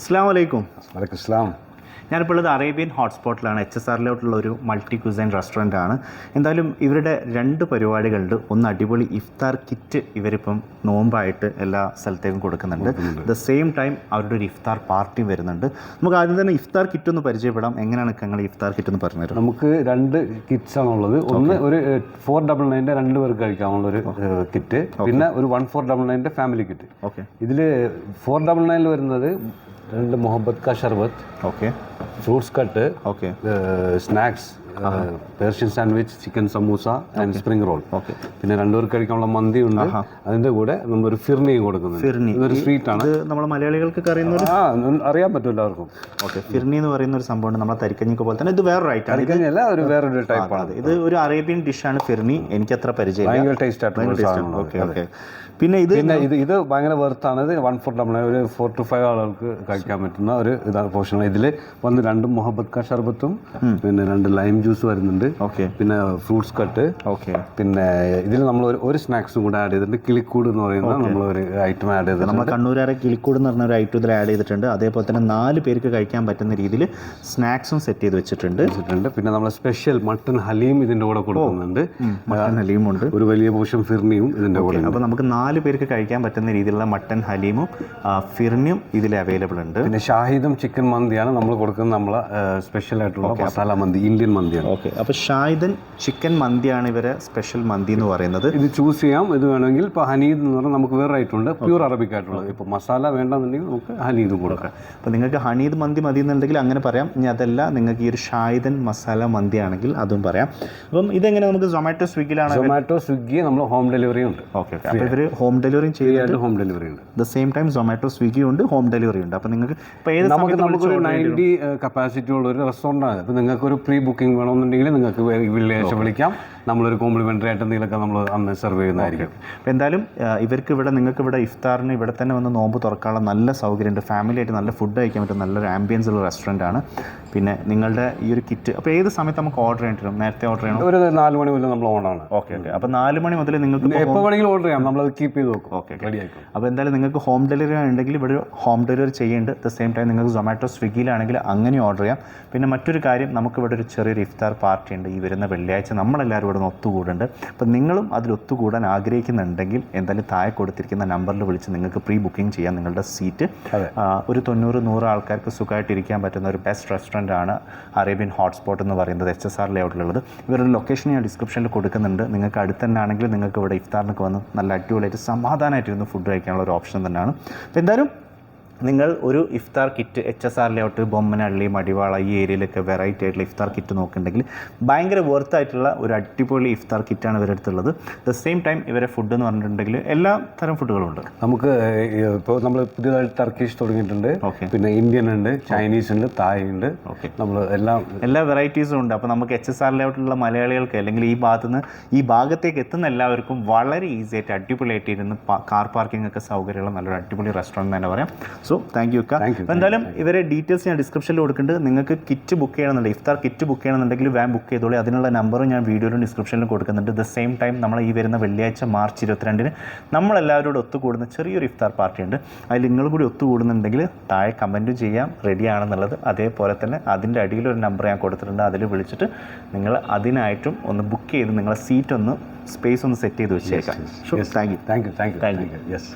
അസ്സലാമു അലൈക്കും. വലൈക്കും സ്ലാം. ഞാനിപ്പോൾ ഉള്ളത് അറേബ്യൻ ഹോട്ട്സ്പോട്ടിലാണ്. HSRലോട്ടുള്ള ഒരു മൾട്ടി ക്യൂസൈൻ റെസ്റ്റോറൻ്റ് ആണ്. എന്തായാലും ഇവരുടെ 2 പരിപാടികളുണ്ട്. ഒന്ന് അടിപൊളി ഇഫ്താർ കിറ്റ് ഇവരിപ്പം നോമ്പായിട്ട് എല്ലാ സ്ഥലത്തേക്കും കൊടുക്കുന്നുണ്ട്. ദ സെയിം ടൈം അവരുടെ ഒരു ഇഫ്താർ പാർട്ടി വരുന്നുണ്ട്. നമുക്ക് ആദ്യം തന്നെ ഇഫ്താർ കിറ്റ് ഒന്ന് പരിചയപ്പെടാം. എങ്ങനെയാണ് നിങ്ങൾ ഇഫ്താർ കിറ്റ് എന്ന് പറഞ്ഞുതരാം? നമുക്ക് 2 കിറ്റ്സ് ആണുള്ളത്. ഒന്ന് ഒരു 499 2 പേർക്ക് കഴിക്കാനുള്ള ഒരു കിറ്റ്, പിന്നെ ഒരു 1499 ഫാമിലി കിറ്റ്. ഓക്കെ, ഇതിൽ 499 വരുന്നത് 2 മുഹബത്ത് കാ ഷർബത്ത്, okay, fruits cut, okay, snacks, Persian sandwich, chicken samosa and spring roll. Okay, പിന്നെ 2 പേർക്ക് കഴിക്കാനുള്ള മന്തി ഉണ്ട്. അതിന്റെ കൂടെ നമ്മളൊരു ഫിർണിയും കൊടുക്കുന്നുണ്ട്. ഫിർണി ഇതൊരു സ്വീറ്റ് ആണ്. ഇത് നമ്മൾ മലയാളികൾക്ക് അറിയുന്ന അറിയാൻ പറ്റും എല്ലാവർക്കും. ഓക്കെ, ഫിർണി എന്ന് പറയുന്ന ഒരു സംഭവമാണ്. നമ്മളെ തരിക്കഞ്ഞിക്ക് പോലെ തന്നെ ഇത് വേറൊരു ഐറ്റം. തരിക്കഞ്ഞല്ല, ഒരു വേറൊരു ടൈപ്പാണ്. ഇത് ഒരു അറേബ്യൻ ഡിഷാണ് ഫിർണി. എനിക്ക് അത്ര പരിചയം. ഭയങ്കര ടേസ്റ്റ് ആയിട്ട്. Okay okay. പിന്നെ ഇത് ഭയങ്കര വെർത്താണ്. ഇത് 1499 ഒരു 4 to 5 ആളുകൾക്ക് കഴിക്കാൻ പറ്റുന്ന ഒരു ഇതാണ് പോർഷനാണ്. ഇതിൽ വന്ന് 2 മുഹബത്ത് കാ ഷർബത്തും പിന്നെ 2 ലൈം ജ്യൂസ് വരുന്നുണ്ട്. ഓക്കെ, പിന്നെ ഫ്രൂട്ട്സ് കട്ട്. ഓക്കെ, പിന്നെ ഇതിൽ നമ്മൾ ഒരു സ്നാക്സും കൂടെ ആഡ് ചെയ്തിട്ടുണ്ട്. കിളിക്കൂട് എന്ന് പറയുന്ന നമ്മളൊരു ഐറ്റം ആഡ് ചെയ്തിട്ടുണ്ട്. നമ്മൾ കണ്ണൂരാരെ കിളിക്കൂട് എന്ന് പറഞ്ഞ ഒരു ഐറ്റം ഇതിൽ ആഡ് ചെയ്തിട്ടുണ്ട്. അതേപോലെ തന്നെ 4 പേർക്ക് കഴിക്കാൻ പറ്റുന്ന രീതിയിൽ സ്നാക്സും സെറ്റ് ചെയ്ത് വെച്ചിട്ടുണ്ട്. പിന്നെ നമ്മൾ സ്പെഷ്യൽ മട്ടൺ ഹലീം ഇതിൻ്റെ കൂടെ കൊടുക്കുന്നുണ്ട്. മട്ടൺ ഹലീമും ഉണ്ട്. ഒരു വലിയ പോർഷൻ ഫിർണിയും ഇതിൻ്റെ കൂടെ. അപ്പോൾ നമുക്ക് 4 പേർക്ക് കഴിക്കാൻ പറ്റുന്ന രീതിയിലുള്ള മട്ടൺ ഹലീമും ഫിർണിയും ഇതിൽ അവൈലബിൾ ഉണ്ട്. പിന്നെ ഷാഹിദും ചിക്കൻ മന്തിയാണ് നമ്മൾ കൊടുക്കുന്നത്. നമ്മളെ സ്പെഷ്യൽ ആയിട്ടുള്ള മസാല മന്തി, ഇന്ത്യൻ മന്തിയാണ്. ഓക്കെ, അപ്പോൾ ഷാഹിദൻ ചിക്കൻ മന്തിയാണ് ഇവരെ സ്പെഷ്യൽ മന്തി എന്ന് പറയുന്നത്. ഇത് ചൂസ് ചെയ്യാം. ഇത് വേണമെങ്കിൽ ഇപ്പോൾ ഹനീദ് എന്ന് പറഞ്ഞാൽ നമുക്ക് വേറെ ആയിട്ടുണ്ട്, പ്യൂർ അറബിക് ആയിട്ടുള്ളത്. ഇപ്പോൾ മസാല വേണ്ടെന്നുണ്ടെങ്കിൽ നമുക്ക് ഹനീദും കൊടുക്കാം. അപ്പോൾ നിങ്ങൾക്ക് ഹനീദ് മന്തി മതി എന്നുണ്ടെങ്കിൽ അങ്ങനെ പറയാം. ഇനി അതല്ല നിങ്ങൾക്ക് ഈ ഒരു ഷാഹിദൻ മസാല മന്തി ആണെങ്കിൽ അതും പറയാം. അപ്പം ഇതെങ്ങനെ നമുക്ക് സൊമാറ്റോ സ്വിഗ്ഗിയിലാണ്? സൊമാറ്റോ സ്വിഗ്ഗി നമ്മൾ ഹോം ഡെലിവറി ഉണ്ട്. ഓക്കെ, അപ്പോൾ ഇവർ ഹോം ഡെലിവറി ചെയ്യാനായിട്ട് ഹോം ഡെലിവറി ഉണ്ട്. The same time Zomato Swiggy ഉണ്ട്, ഹോം ഡെലിവറി ഉണ്ട്. അപ്പോൾ നിങ്ങൾക്ക് നമുക്കൊരു 90 കപ്പാസിറ്റി ഉള്ള ഒരു റെസ്റ്റോറൻ്റ് ആണ്. അപ്പോൾ നിങ്ങൾക്ക് ഒരു പ്രീ ബുക്കിംഗ് വേണമെന്നുണ്ടെങ്കിൽ നിങ്ങൾക്ക് വെള്ളിയാഴ്ച വിളിക്കാം. നമ്മളൊരു കോംപ്ലിമെൻ്ററി ആയിട്ട് എന്തെങ്കിലുമൊക്കെ നമ്മൾ അന്ന് സെർവ് ചെയ്യുന്നതായിരിക്കും. അപ്പോൾ എന്തായാലും നിങ്ങൾക്ക് ഇവിടെ ഇഫ്താറിന് ഇവിടെ തന്നെ വന്ന് നോമ്പ് തുറക്കാനുള്ള നല്ല സൗകര്യമുണ്ട്. ഫാമിലി ആയിട്ട് നല്ല ഫുഡ് കഴിക്കാൻ പറ്റും. നല്ലൊരു ആംബിയൻസ് ഉള്ള റെസ്റ്റോറൻ്റ് ആണ്. പിന്നെ നിങ്ങളുടെ ഈ ഒരു കിറ്റ് അപ്പോൾ ഏത് സമയത്ത് നമുക്ക് ഓർഡർ ചെയ്യേണ്ടി വരും? നേരത്തെ ഓർഡർ ചെയ്യണം. ഒരു 4 മണി മുതൽ നമ്മൾ ഓണാണ്. Okay okay. അപ്പോൾ 4 മണി മുതൽ നിങ്ങൾക്ക് എപ്പോൾ വേണമെങ്കിലും ഓർഡർ ചെയ്യാം. നമ്മളത് കീപ്പ് ചെയ്ത് നോക്കും. ഓക്കെ, റെഡി ആയിരിക്കും. അപ്പോൾ എന്തായാലും നിങ്ങൾക്ക് ഹോം ഡെലിവറി ഉണ്ടെങ്കിൽ ഇവിടെ ഹോം ഡെലിവറി ചെയ്യുന്നുണ്ട്. അറ്റ് ദ സെയിം ടൈം നിങ്ങൾക്ക് സൊമാറ്റോ സ്വിഗ്ഗിയിലാണെങ്കിൽ അങ്ങനെ ഓർഡർ ചെയ്യാം. പിന്നെ മറ്റൊരു കാര്യം, നമുക്കിവിടെ ഒരു ചെറിയൊരു ഇഫ്താർ പാർട്ടി ഉണ്ട് ഈ വരുന്ന വെള്ളിയാഴ്ച. നമ്മളെല്ലാവരും ഇവിടെ നിന്ന് ഒത്തുകൂടുന്നുണ്ട്. അപ്പോൾ നിങ്ങളും അതിൽ ഒത്തുകൂടാൻ ആഗ്രഹിക്കുന്നുണ്ടെങ്കിൽ എന്തായാലും താഴെ കൊടുത്തിരിക്കുന്ന നമ്പറിൽ വിളിച്ച് നിങ്ങൾക്ക് പ്രീ ബുക്കിംഗ് ചെയ്യാം നിങ്ങളുടെ സീറ്റ്. ഒരു 90-100 ആൾക്കാർക്ക് സുഖമായിട്ട് ഇരിക്കാൻ പറ്റുന്ന ഒരു ബെസ്റ്റ് റെസ്റ്റോറൻ്റ് ആണ് അറേബ്യൻ ഹോട്ട്സ്പോട്ട് എന്ന് പറയുന്നത്. HSR ലേഔട്ടിലുള്ളത്. ഇവരുടെ ലൊക്കേഷൻ ഞാൻ ഡിസ്ക്രിപ്ഷനിൽ കൊടുക്കുന്നുണ്ട്. നിങ്ങൾക്ക് അടുത്ത് തന്നെ ആണെങ്കിൽ നിങ്ങൾക്ക് ഇവിടെ ഇഫ്താറിനൊക്കെ വന്ന് നല്ല അടിപൊളിയായിട്ട് സമാധാനമായിട്ടിരുന്ന് ഫുഡ് കഴിക്കാനുള്ള ഒരു ഓപ്ഷൻ തന്നെയാണ്. അപ്പോൾ എന്തായാലും നിങ്ങൾ ഒരു ഇഫ്താർ kit HSR layout, Bommanahalli, Madiwala ഈ ഏരിയയിലൊക്കെ വെറൈറ്റി ആയിട്ടുള്ള ഇഫ്താർ കിറ്റ് നോക്കുന്നുണ്ടെങ്കിൽ ഭയങ്കര വർത്തായിട്ടുള്ള ഒരു അടിപൊളി ഇഫ്താർ കിറ്റാണ് ഇവരുടെ അടുത്തുള്ളത്. ദ സെയിം ടൈം ഇവരെ ഫുഡ് എന്ന് പറഞ്ഞിട്ടുണ്ടെങ്കിൽ എല്ലാ തരം ഫുഡുകളും ഉണ്ട്. നമുക്ക് ഇപ്പോൾ നമ്മൾ പുതിയതായിട്ട് ടർക്കിഷ് തുടങ്ങിയിട്ടുണ്ട്. ഓക്കെ, പിന്നെ ഇന്ത്യൻ ഉണ്ട്, ചൈനീസ് ഉണ്ട്, തായ് ഉണ്ട്. ഓക്കെ, നമ്മൾ എല്ലാ വെറൈറ്റീസും ഉണ്ട്. അപ്പോൾ നമുക്ക് HSR ലേഔട്ടിലുള്ള മലയാളികൾക്ക് അല്ലെങ്കിൽ ഈ ഭാഗത്തേക്ക് എത്തുന്ന എല്ലാവർക്കും വളരെ ഈസി ആയിട്ട് അടിപൊളിയായിട്ട് ഇരുന്ന് കാർ പാർക്കിംഗ് ഒക്കെ സൗകര്യമുള്ള നല്ലൊരു അടിപൊളി റെസ്റ്റോറൻറ്റ് തന്നെ പറയാം. So thank you. എന്തായാലും ഇവരെ ഡീറ്റെയിൽസ് ഞാൻ ഡിസ്ക്രിപ്ഷനിൽ കൊടുക്കുന്നുണ്ട്. നിങ്ങൾക്ക് കിറ്റ് ബുക്ക് ചെയ്യണമെന്നുണ്ടെങ്കിൽ ഇഫ്താർ കിറ്റ് ബുക്ക് ചെയ്യണമെന്നുണ്ടെങ്കിൽ ബുക്ക് ചെയ്തോളൂ. അതിനുള്ള നമ്പറും ഞാൻ വീഡിയോയിലും ഡിസ്ക്രിപ്ഷനിലും കൊടുക്കുന്നുണ്ട്. ദ സെയിം ടൈം നമ്മൾ ഈ വരുന്ന വെള്ളിയാഴ്ച മാർച്ച് 22-ന് നമ്മളെല്ലാവരോടും ഒത്തുകൂടുന്ന ചെറിയൊരു ഇഫ്താർ പാർട്ടി ഉണ്ട്. അതിൽ നിങ്ങളും കൂടി ഒത്തുകൂടുന്നുണ്ടെങ്കിൽ താഴെ കമൻറ്റും ചെയ്യാം റെഡി ആണെന്നുള്ളത്. അതേപോലെ തന്നെ അതിൻ്റെ അടിയിലൊരു നമ്പർ ഞാൻ കൊടുത്തിട്ടുണ്ട്. അതിൽ വിളിച്ചിട്ട് നിങ്ങൾ അതിനായിട്ടും ഒന്ന് ബുക്ക് ചെയ്ത് നിങ്ങളെ സീറ്റ് ഒന്ന് സ്പേസ് ഒന്ന് സെറ്റ് ചെയ്ത് വെച്ചേക്കാം. Thank you. യെസ്.